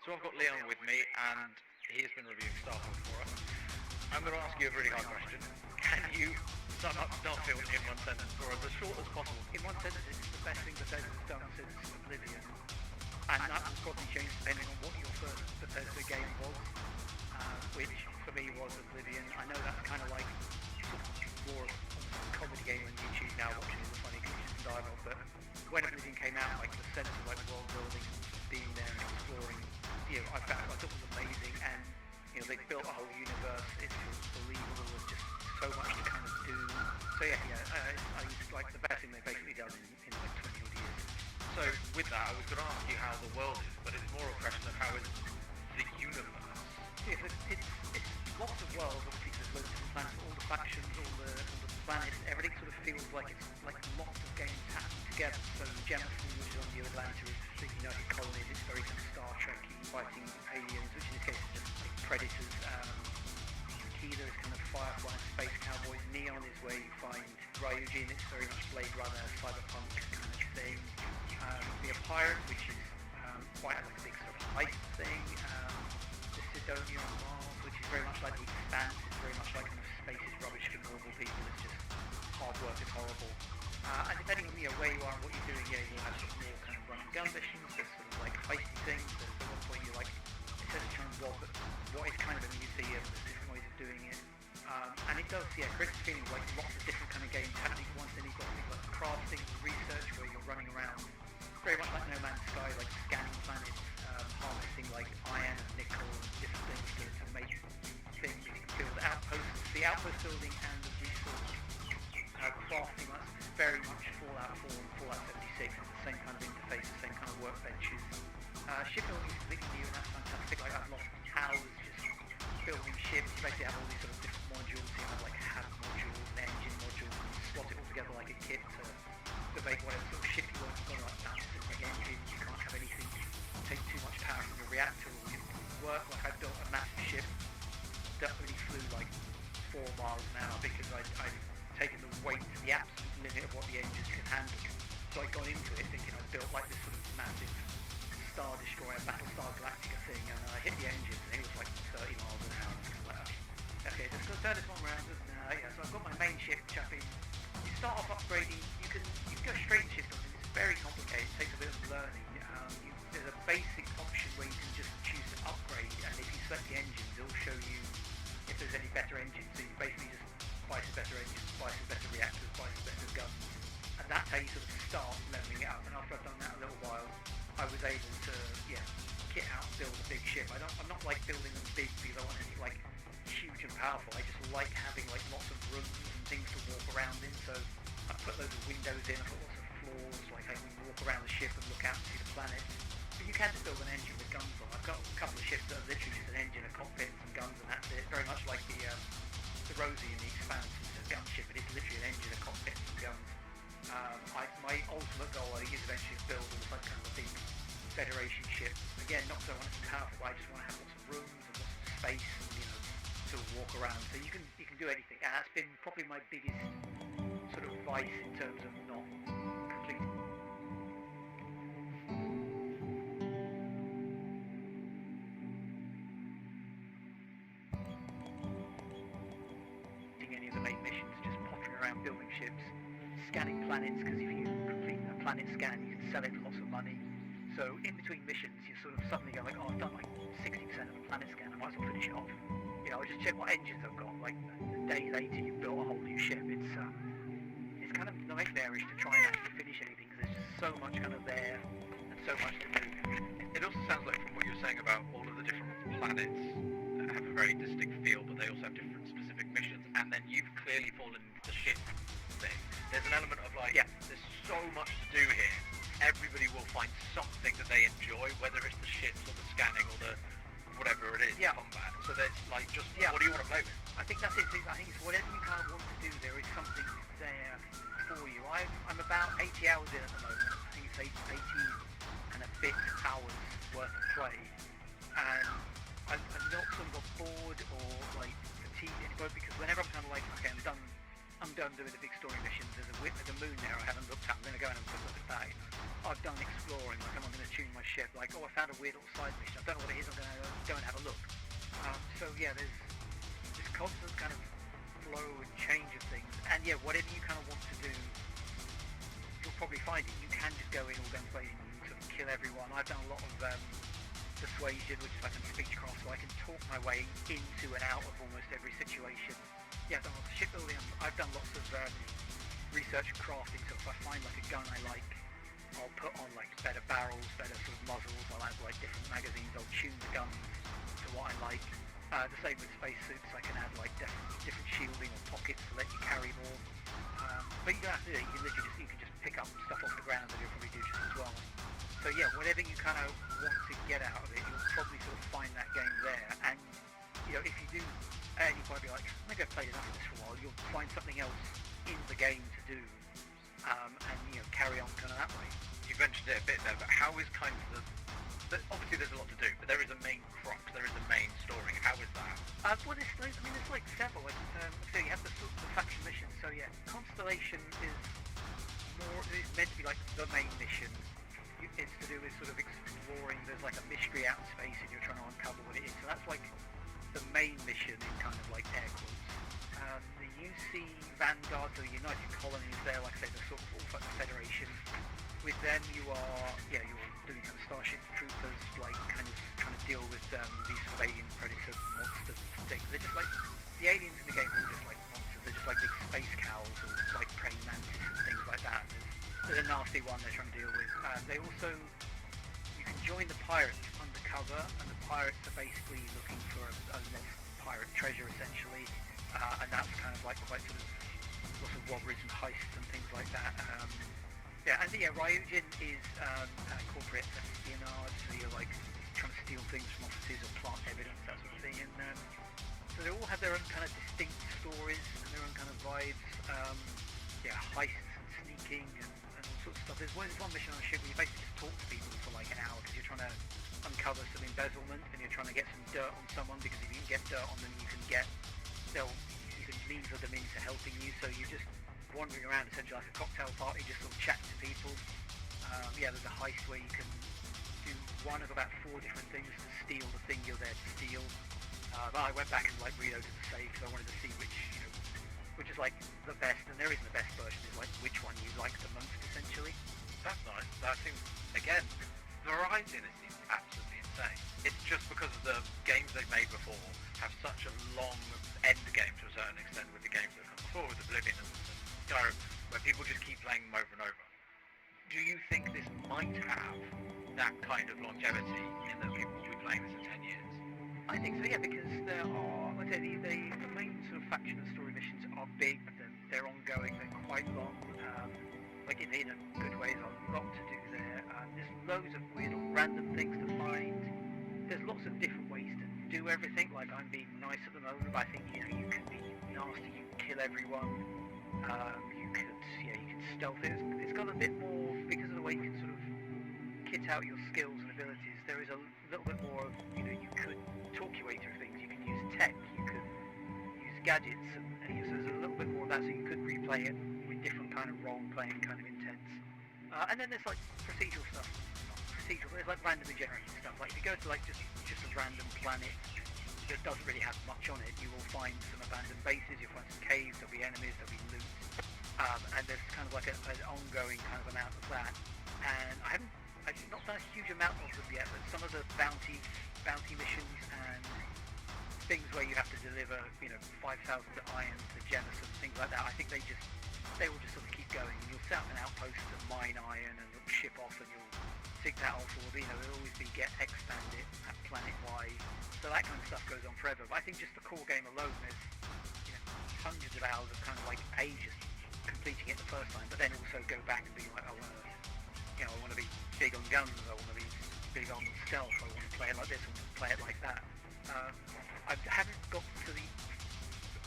So I've got Leon with me, and he has been reviewing Starfield for us. I'm going to ask you a really hard question. Can you sum up Starfield in one sentence, or as short as possible? In one sentence, it's the best thing Bethesda's done since Oblivion. And that will probably change depending on what your first Bethesda game was, which for me was Oblivion. I know that's kind of like sort of more of a comedy game on YouTube now, watching the funny glitches and dialogue, but when Oblivion came out, like the sense of like world building and being there and exploring, I thought it was amazing, and they built a whole universe. It was believable. There's just so much to kind of do. So I used like the best thing they've basically done in like 20 odd years. So with that, I was going to ask you how the world is, but it's more a question of how is the universe. Yeah, it's lots of worlds. Obviously, there's loads of different planets, all the factions, all the planets. Everything sort of feels like it's like lots of games happening together. So Jemison, which is on New Atlanta, is the United Colonies. It's very kind of Star Trek-y, fighting aliens, which in this case is just like predators. Kila is kind of Firefly and Space Cowboys. Neon is where you find Ryujin. It's very much Blade Runner, cyberpunk kind of thing. The Pirate, which is quite like a big sort of heist thing. The Sidonia on Mars, which is very much like the Expanse. It's very much like kind of space is rubbish for normal people. It's just hard work is horrible. And depending on where you are and what you're doing, you'll have sort of more kind of run and gun missions. There's sort of like heisty things. There's at one point you're like, it says trying to rob, but what is kind of a museum. There's different ways of doing it. And it does, create a feeling like lots of different kind of games happening at once. Then you've got things like crafting, research, where you're running around, very much like No Man's Sky, like scanning planets, harvesting like iron and nickel and different things to make things. You can build outposts. The outpost building and the resource crafting, that's very much Fallout 4 and Fallout 76. It's the same kind of interface, the same kind of workbenches. Shipbuilding is completely new and that's fantastic. Like I've lost hours just building ships. You basically have all these sort of different modules. You have like HAB modules, an engine module, and you slot it all together like a kit to make whatever sort of ship you want. You've got like balancing like engines. You can't have anything take too much power from the reactor or it won't work. Like I built a massive ship that only flew like 4 miles an hour because I'd taken the weight to the absolute limit of what the engines could handle. So I got into it thinking I built like this sort of massive Star Destroyer, Battlestar Galactica thing, and I hit the engines and it was like 30 miles an hour. And I was like, okay, just gonna turn this one around. So I've got my main ship, which you start off upgrading. You can go straight to shipbuilding. It's very complicated. It takes a bit of learning. There's a basic option where you can just choose to upgrade, and if you select the engines, it'll show you if there's any better engines. So you basically just buy some better engines, buy some better reactors, buy some better guns, and that's how you sort of start leveling it up. And after I've done that a little while, I was able to kit out, build a big ship. I'm not like building them big because I want anything like huge and powerful. I just like having like lots of rooms and things to walk around in. So I put loads of windows in, I put lots of floors, like I can walk around the ship and look out and see the planet. But you can just build an engine with guns on. I've got a couple of ships that are literally just an engine, a cockpit, and some guns, and that's it. Very much like the Rosie in the Expanse. It's a gunship, but it's literally an engine, a cockpit, and some guns. My ultimate goal, I think, is eventually to build like kind of a big Federation ship. Again, not so I want it to be powerful, I just want to have lots of rooms and lots of space and to walk around. So you can do anything, and that's been probably my biggest sort of vice in terms of not completing any of the main missions, just pottering around building ships, scanning planets, because if you complete a planet scan you can sell it for lots of money. So in between missions you sort of suddenly go like, oh, I've done like 60% of a planet scan, I might as well finish it off. I'll just check what engines I've got. Like a day later you've built a whole new ship. It's kind of nightmarish to try and actually finish anything because there's just so much kind of there and so much to do. It also sounds like from what you're saying about all of the different planets that have a very distinct feel, but they also have different specific missions, and then you've clearly fallen into the ship thing. There's an element of like, there's so much to do here. Everybody will find something that they enjoy, whether it's the ships or the scanning or the whatever it is, combat. So there's like just, what do you want to play with? I think that's it. I think it's whatever you kind of want to do, there is something there for you. I'm about 80 hours in at the moment. I think it's 80 and a bit hours worth of play. And I've not sort of got bored or like fatigued anymore, because whenever I'm kind of like, okay, I'm done doing the big story missions. There's a moon there I haven't looked at. I'm going to go in and look at that. I've done exploring. Like I'm going to tune my ship ship, like, oh, I found a weird little side mission, I don't know what it is, I'm going to go and have a look. So yeah, there's this constant kind of flow and change of things, and yeah, whatever you kind of want to do, you'll probably find it. You can just go in all guns blazing and sort of kill everyone. I've done a lot of persuasion, which is like a speechcraft, so I can talk my way into and out of almost every situation. Yeah, I've done lots of shipbuilding. I've done lots of research and crafting, so if I find like a gun I like, I'll put on like better barrels, better sort of muzzles, I'll add like different magazines, I'll tune the guns to what I like. The same with spacesuits, I can add like different shielding or pockets to let you carry more. But you don't have to do it, you can just pick up stuff off the ground and you'll probably do just as well. So yeah, whatever you kind of want to get out of it, you'll probably sort of find that game there. And you know, if you do, and you might be like, maybe I've played enough of this for a while, you'll find something else in the game to do, and you know, carry on kind of that way. You mentioned it a bit there, but how is kind of obviously there's a lot to do, but there is a main crux, there is a main story. How is that? Well, there's like several. So you have the faction missions. So yeah, Constellation is meant to be like the main mission. It's to do with sort of exploring. There's like a mystery out in space, and you're trying to uncover what it is. So that's like the main mission in kind of like air quotes. The UC Vanguard, so the United Colonies, there, like I say, the sort of all the Federation. With them, you're doing kind of Starship Troopers, like kind of trying to deal with these sort of alien predator monsters and things. They're just like the aliens in the game are just like monsters. They're just like big space cows or like praying mantis and things like that. There's a nasty one they're trying to deal with. They also, you can join the pirates undercover, and the pirates are basically looking for a lost pirate treasure essentially, and that's kind of like quite sort of lots of robberies and heists and things like that. Ryujin is corporate espionage, so you're like trying to steal things from offices or plant evidence, that sort of thing. And so they all have their own kind of distinct stories and their own kind of vibes. Heists and sneaking and all sorts of stuff. There's one mission on a ship where you basically just talk to people for like an hour because you're trying to uncover some embezzlement and you're trying to get some dirt on someone, because if you can get dirt on them, you can lever them into helping you. So you're just wandering around essentially like a cocktail party, just sort of chatting to people. There's a heist where you can do one of about 4 different things to steal the thing you're there to steal. But I went back and like reloaded the save because I wanted to see which is like the best, and there isn't the best version, is like which one you like the most essentially. That's nice. That seems, again, variety in it seems absolutely insane. It's just because of the games they've made before have such a long end game to a certain extent with the games that come before, with Oblivion and Skyrim, where people just keep playing them over and over. Do you think this might have that kind of longevity in that people will be playing this in 10 years? I think so, yeah, because there are, like I say, the main sort of faction and story missions are big, they're ongoing, they're quite long, like in a good way, there's a lot to do there. There's loads of weird or random things to find. There's lots of different ways to do everything. Like, I'm being nice at the moment, but I think, you can be nasty, you can kill everyone, you can stealth it. It's got a bit more, because of the way you can sort of kit out your skills and abilities, there is a little bit more of, you could talk your way through things, you can use tech, you could use gadgets, and so there's a little bit more of that, so you could replay it with different kind of role-playing kind of intents. And then there's like procedural stuff. Not procedural, there's like randomly generated stuff. Like if you go to like just a random planet that doesn't really have much on it, you will find some abandoned bases, you'll find some caves, there'll be enemies, there'll be loot. And there's kind of like an ongoing kind of amount of that. And I've not done a huge amount of them yet, but some of the bounty missions and things where you have to deliver, 5,000 iron to Jemison, things like that, I think they will just sort of keep going. And you'll set up an outpost to mine iron and it'll ship off, and you'll tick that off, or there'll always be get expanded planet-wide. So that kind of stuff goes on forever. But I think just the core game alone, there's hundreds of hours of kind of like just completing it the first time, but then also go back and be like, I want to be big on guns, I want to be big on stealth, I want to play it like this, I want to play it like that. I haven't got to the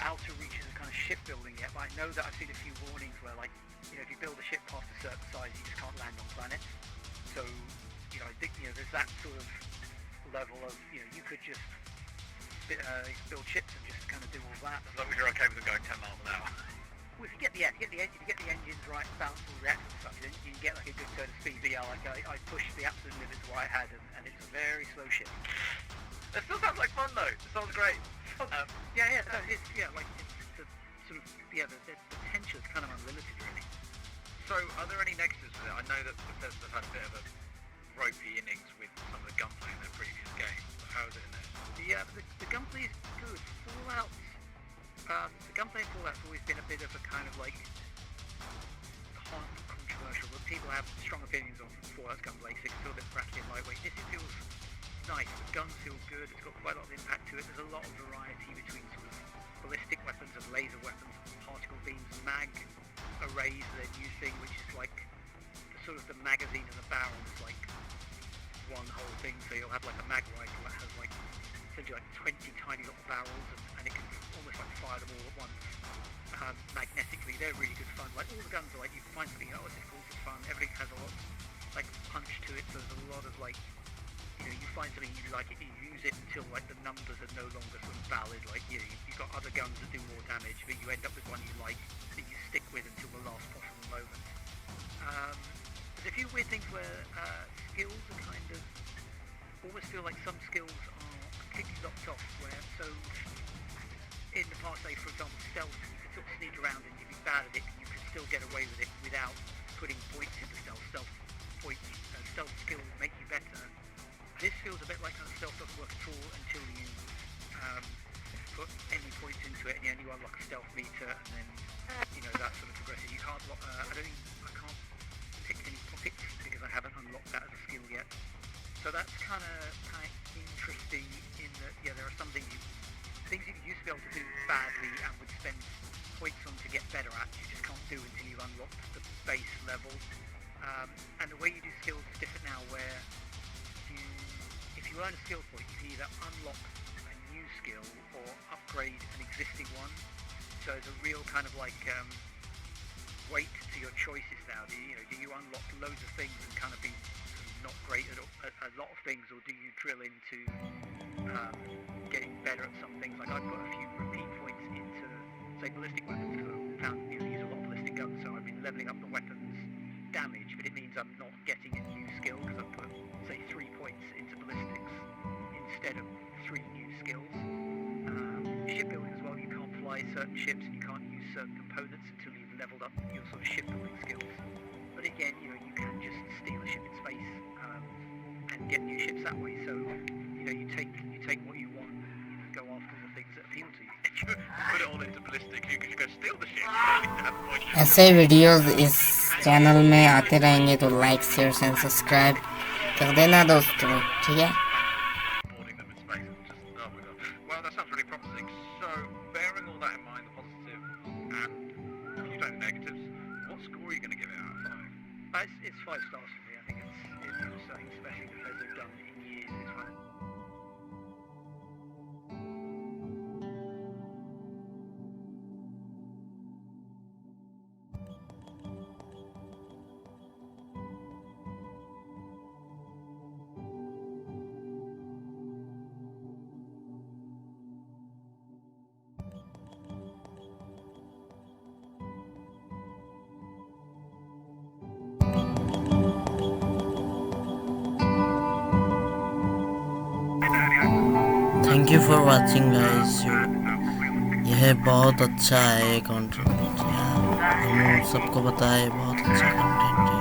outer reaches of kind of shipbuilding yet, but I know that I've seen a few warnings where, like, if you build a ship past a certain size, you just can't land on planets. So, I think, there's that sort of level of, you could just build ships and just kind of do all that. As long as you're okay with them going 10 miles an hour. Well, if you get the engines right, balance all the reactors and stuff, then you can get like a good turn of speed. But yeah, like I pushed the absolute limits of what I had It still sounds like fun though. It sounds great. Like it's the sort of the potential is kind of unlimited really. So, are there any negatives with it? I know that Bethesda had a bit of a ropey innings with some of the gunplay in their previous games, but how is it in there? The gunplay is good. Fallout, the gunplay in Fallout's always been a bit of a kind of like controversial, but people have strong opinions on Fallout's gunplay because it feels a bit bracky and lightweight. This it feels nice. The guns feel good. It's got quite a lot of impact to it. There's a lot of variety between sort of ballistic weapons and laser weapons, particle beams, mag arrays. Their new thing, which is like the magazine and the barrel is like one whole thing. So you'll have like a mag rifle that has like essentially like 20 tiny little barrels, and it can almost like fire them all at once. Magnetically, they're really good fun. Like all the guns are like, you find something, oh, it's cool, it's fun. Everything has a lot like punch to it. So there's a lot of like, you find something you like it, you use it until like the numbers are no longer sort of valid. Like you've got other guns that do more damage, but you end up with one you like that you stick with until the last possible moment. There's a few weird things where skills are kind of almost feel like some skills are completely locked off. Where so in the past, say for example, stealth, you could sort of sneak around and you'd be bad at it, and you could still get away with it without putting points into stealth. Stealth skills make you better. This feels a bit like how stealth doesn't work at all until you put any points into it, and then you unlock a stealth meter, and then that sort of progresses. You can't lock. I can't pick any pockets because I haven't unlocked that as a skill yet. So that's kind of interesting in that there are some things you used to be able to do badly and would spend points on to get better at. You just can't do until you've unlocked the base level. And the way you do skills is different now, where if you earn a skill point, you can either unlock a new skill or upgrade an existing one. So there's a real kind of like weight to your choices now. Do you unlock loads of things and kind of be sort of not great at a lot of things, or do you drill into getting better at some things? Like I've put a few repeat points into, say, ballistic weapons, because I've found use a lot of ballistic guns, so I've been leveling up the weapons damage, but it means I'm not getting a new skill because I've put, say, 3 points into ballistics instead of 3 new skills. Shipbuilding as well, you can't fly certain ships and you can't use certain components until you've leveled up your sort of shipbuilding skills. But again, you can just steal a ship in space and get new ships that way. So you take what you want, go after the things that appeal to you. If you put it all into ballistic, you could just go steal the ship. ऐसे videos इस channel में आते रहेंगे तो like share and subscribe कर देना दोस्तों, ठीक है? Boarding them in space and just, oh my god. Well, that sounds really promising. So, bearing all that in mind, the positive and the negatives, what score are you going to give it out of 5? It's 5 stars for me. I think it's something especially because they've done it in years. It's fun. Thank you for watching guys. यह बहुत अच्छा है content, हम सबको पता है बहुत अच्छा कंटेंट है।